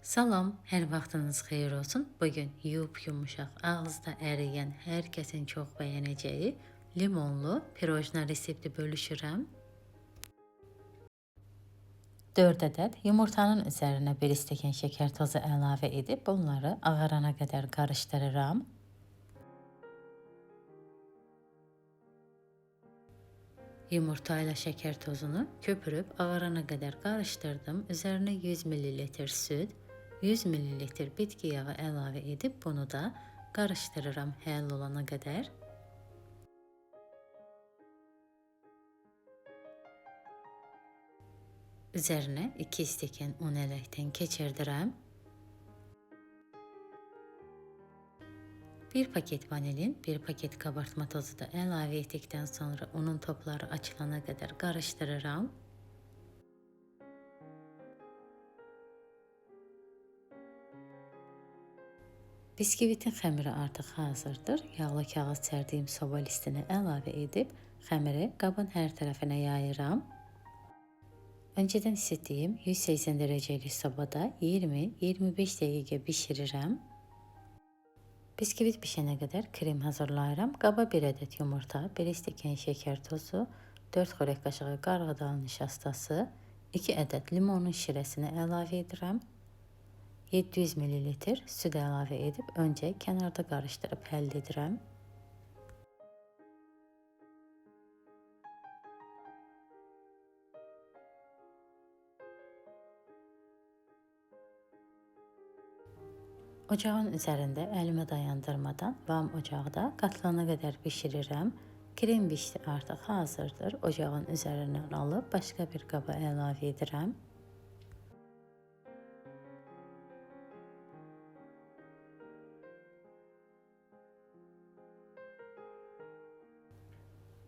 Salam, hər vaxtınız xeyir olsun. Bugün yumuşaq, ağızda əriyən, hər kəsin çox bəyənəcəyi limonlu pirojna resepti bölüşürəm. 4 ədəd yumurtanın üzərinə 1 stəkan şəkər tozu əlavə edib bunları ağarana qədər qarışdırıram. Yumurta ilə şəkər tozunu köpürüb ağarana qədər qarışdırdım. Üzərinə 100 ml süd, 100 ml bitki yağı əlavə edib bunu da qarışdırıram həll olana qədər. Üzərinə 2 stəkan un ələkdən keçirdirəm. 1 paket vanilin, 1 paket kabartma tozu da əlavə etdikdən sonra unun topları açılana qədər qarışdırıram. Biskvitin xəmiri artıq hazırdır. Yağlı kağız sərdiyim soba listinə əlavə edib xəmiri qabın hər tərəfinə yayıram. Öncədən isitdiyim 180 dərəcəlik sobada 20-25 dəqiqə bişirirəm. Biskvit bişənə qədər krem hazırlayıram. Qaba 1 ədəd yumurta, 1 stəkan şəkər tozu, 4 xörək qaşığı qarğıdalı nişastası, 2 ədəd limonun şirəsini əlavə edirəm. 700 ml süd əlavə edib öncə kənarda qarışdırıb həll edirəm. Ocağın üzərində əlimi dayandırmadan vam ocaqda qatlana qədər bişirirəm. Krem bişdi artıq hazırdır. Ocağın üzərindən alıb başqa bir qaba əlavə edirəm.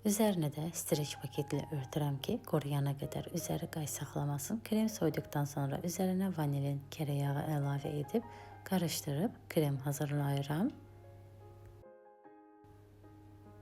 Üzərinə də streç paketlə örtürəm ki, qoruyana qədər üzəri qay saxlamasın. Krem soyduqdan sonra üzərinə vanilin kərə yağı əlavə edib qarışdırıb krem hazırlayıram.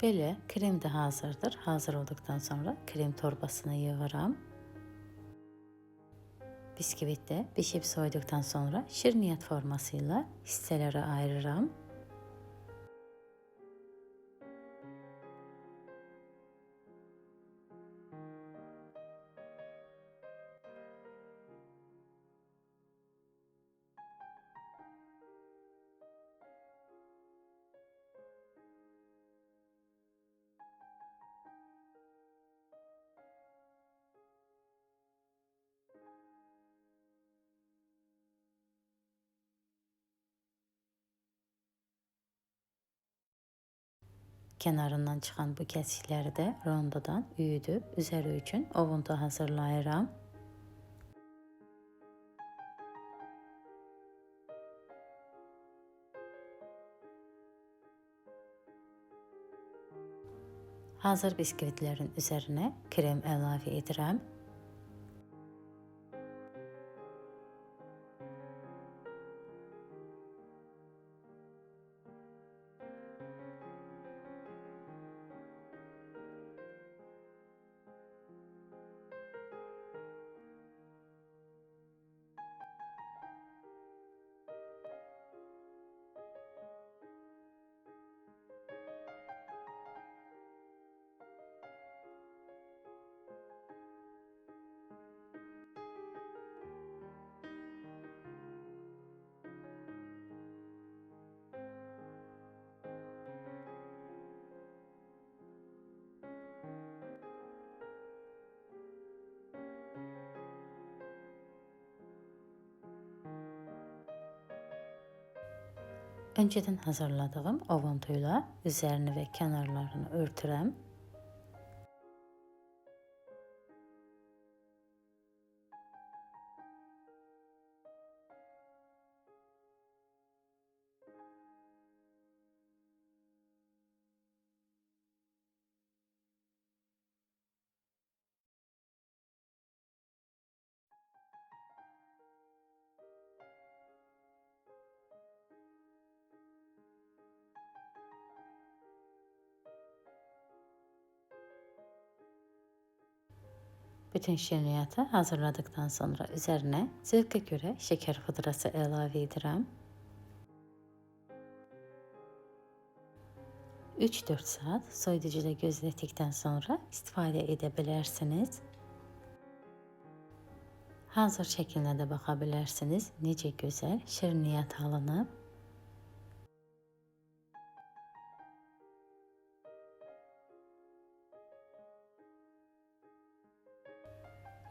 Belə krem də hazırdır. Hazır olduqdan sonra krem torbasına yığıram. Biskvit də bişib soyduqdan sonra şirniyyat forması ilə hissələrə ayırıram. Kənarından çıxan bu kəsikləri də rondodan üyüdüb üzəri üçün ovuntu hazırlayıram. Hazır biskvitlərin üzərinə krem əlavə edirəm. Öncədən hazırladığım ovuntuyla üzərini və kənarlarını örtürəm. Bütün şirniyyatı hazırladıktan sonra üzerine zövqə görə şeker pudrası əlavə edirəm. 3-4 saat soyuducuda gözlətdikdən sonra istifadə edə bilərsiniz. Hazır şəklinə də baxa bilərsiniz. Necə gözəl şirniyyat alınıb.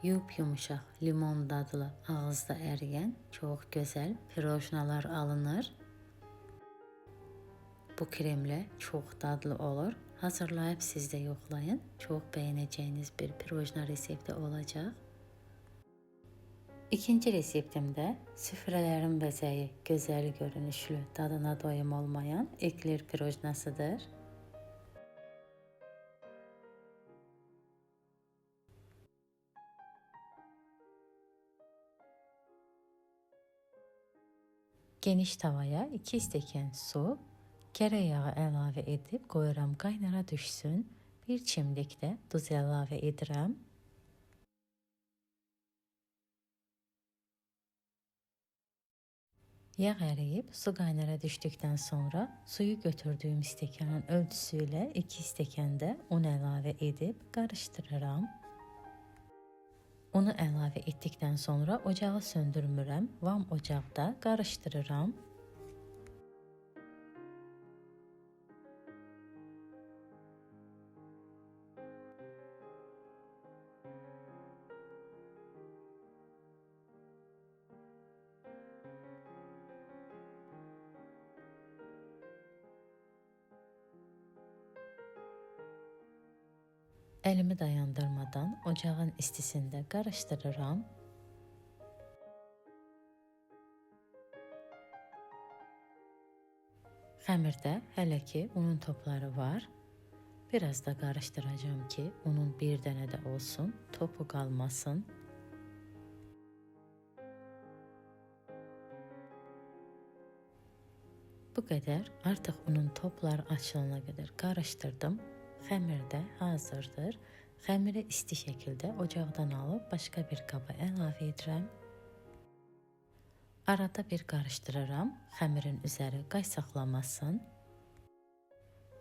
Yumuşaq limon dadlı, ağızda əriyən çox gözəl pirojnalar alınır. Bu kremlə çox dadlı olur. Hazırlayıb siz də yoxlayın. Çox bəyənəcəyiniz bir pirojna resepti olacaq. İkinci reseptimdə süfrələrin bəzəyi gözəl görünüşlü, dadına doyum olmayan ekler pirojnasıdır. Geniş tavaya 2 stəkan su, kərə yağı əlavə edib qoyuram qaynara düşsün. Bir çimdik də duz əlavə edirəm. Yağ əriyib su qaynara düşdükdən sonra suyu götürdüyüm stəkanın ölçüsü ilə 2 stəkan da un əlavə edib qarışdırıram. Unu əlavə etdikdən sonra ocağı söndürmürəm, vam ocaqda qarışdırıram. Əlimi dayandırmadan ocağın istisində qarışdırıram. Xəmirdə hələ ki unun topları var. Biraz da qarışdıracağım ki unun bir dənə də olsun, topu qalmasın. Bu qədər. Artıq unun topları açılana qədər qarışdırdım. Xəmir də hazırdır. Xəmiri isti şəkildə ocaqdan alıb başqa bir qaba əlavə edirəm. Arada bir qarışdırıram. Xəmirin üzəri qay saxlamasın.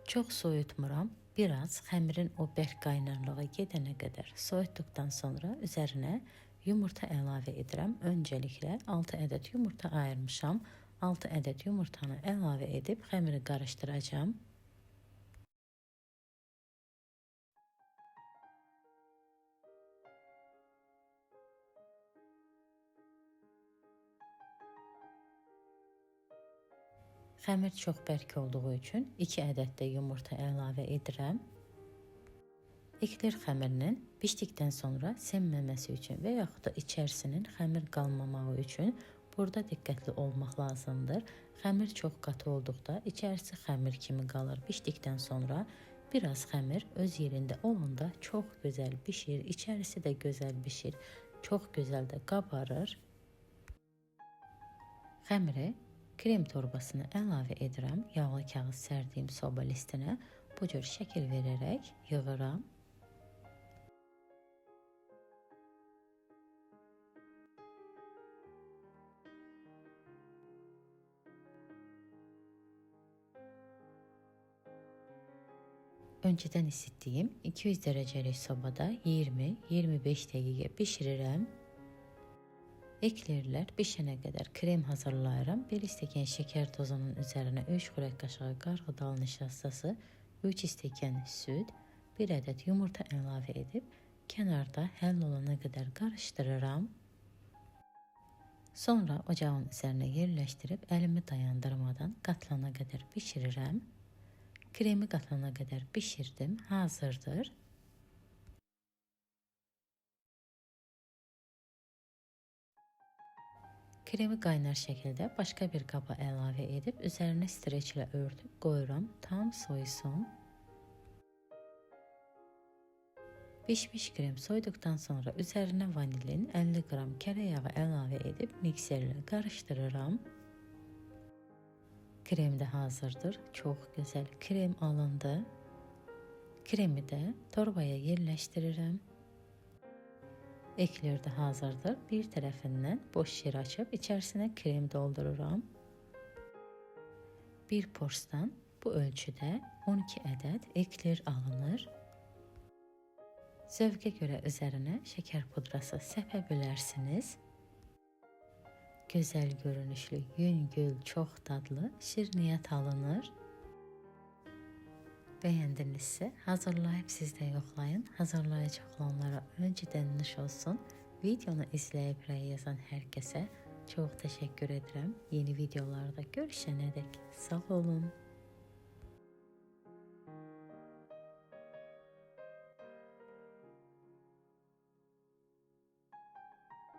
Çox soyutmuram. Biraz xəmirin o bərk qaynarlığı gedənə qədər soyutduqdan sonra üzərinə yumurta əlavə edirəm. Öncəliklə 6 ədəd yumurta ayırmışam. 6 ədəd yumurtanı əlavə edib xəmiri qarışdıracağım. Xəmir çox bərk olduğu üçün 2 ədəd də yumurta əlavə edirəm. Ekler xəmirinin bişdikdən sonra sənməməsi üçün və yaxud da içərisinin xəmir qalmamağı üçün burada diqqətli olmaq lazımdır. Xəmir çox qatı olduqda içərisi xəmir kimi qalır. Bişdikdən sonra biraz xəmir öz yerində olanda çox gözəl bişir, içərisi də gözəl bişir, çox gözəl də qabarır. Xəmiri krem torbasını əlavə edirəm. Yağlı kağız sərdiyim soba listinə bu cür şəkil verərək yığıram. Öncədən isitdiyim 200 dərəcəlik sobada 20-25 dəqiqə bişirirəm. Eklerlər bişənə qədər krem hazırlayıram. 1 stəkan şəkər tozunun üzərinə 3 xörək qaşığı qarğıdal nişastası, 3 stəkan süd, 1 ədəd yumurta əlavə edib kənarda həll olana qədər qarışdırıram. Sonra ocağın üzərinə yerləşdirib əlimi dayandırmadan qatlana qədər bişirirəm. Kremi qatlana qədər bişirdim, hazırdır. Kremi qaynar şəkildə başqa bir qaba əlavə edib üzərinə streçlə örtüb qoyuram, tam soyusun. Bişmiş krem soyduqdan sonra üzərinə vanilin 50 qram kərə yağı əlavə edib mikserlə qarışdırıram. Krem də hazırdır. Çox gözəl krem alındı. Kremi də torbaya yerləşdirirəm. Ekler də hazırdır. Bir tərəfindən boş şir açıb içərisinə krem doldururam. Bir porsdan bu ölçüdə 12 ədəd ekler alınır. Zövqə görə üzərinə şəkər pudrası səpə bilərsiniz. Gözəl görünüşlü, yüngül, çox dadlı şirniyyat alınır. Bəyəndinizsə hazırlayıb siz də yoxlayın. Hazırlayacaq olanlara öncədən nuş olsun. Videonu izləyib rəy yazan hər kəsə çox təşəkkür edirəm. Yeni videolarda görüşənədək sağ olun.